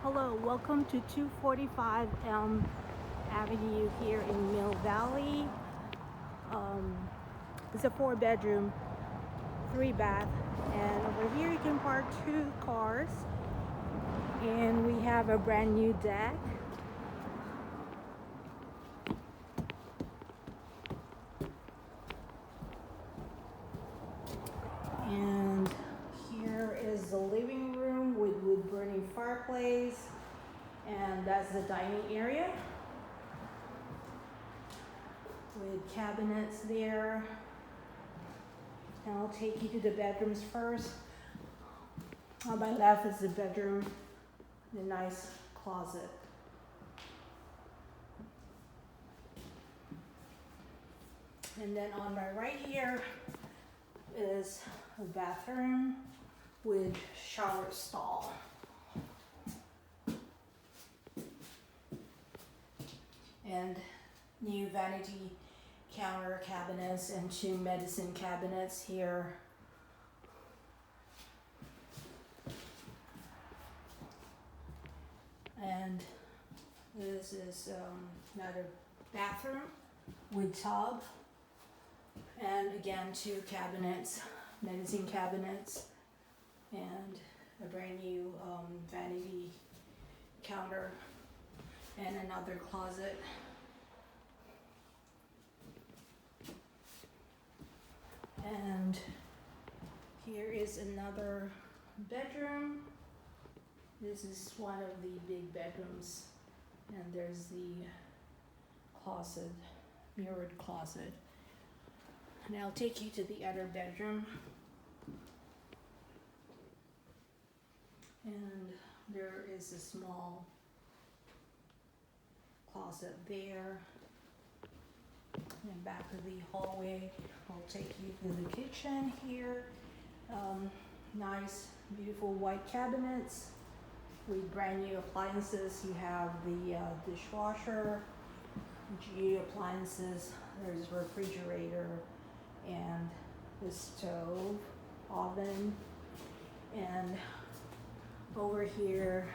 Hello, welcome to 245 Elm Avenue here in Mill Valley. It's a 4-bedroom, 3-bath, and over here you can park 2 cars. And we have a brand new deck. And here is the living room with wood burning fireplace, and that's the dining area with cabinets there. And I'll take you to the bedrooms first. On my left is the bedroom, the nice closet. And then on my right here is a bathroom with shower stall. And new vanity counter cabinets and 2 medicine cabinets here. And this is another bathroom with tub. And again, 2 cabinets, medicine cabinets, and a brand new vanity counter and another closet. And here is another bedroom. This is one of the big bedrooms, and there's the closet, mirrored closet. And I'll take you to the other bedroom. And there is a small closet there. And back of the hallway, I'll take you to the kitchen here. Nice, beautiful white cabinets with brand new appliances. You have the dishwasher, GE appliances, there's a refrigerator, and the stove, oven, and over here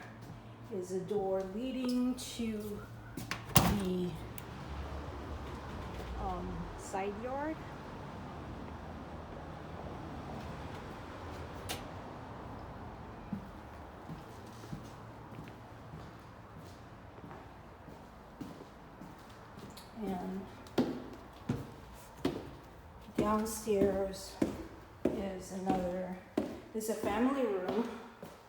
is a door leading to the side yard. And downstairs is a family room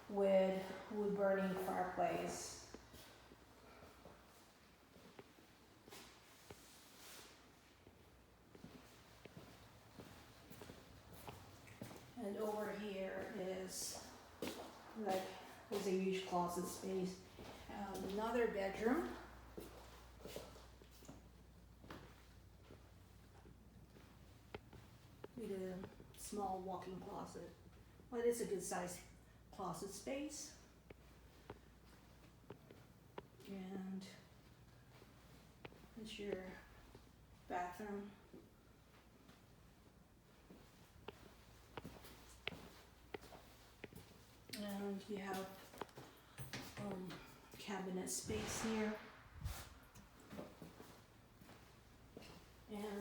with wood burning fireplace. And over here is there's a huge closet space. Another bedroom. With a small walk-in closet. Well, it's a good size closet space. And it's your bathroom. And you have cabinet space here.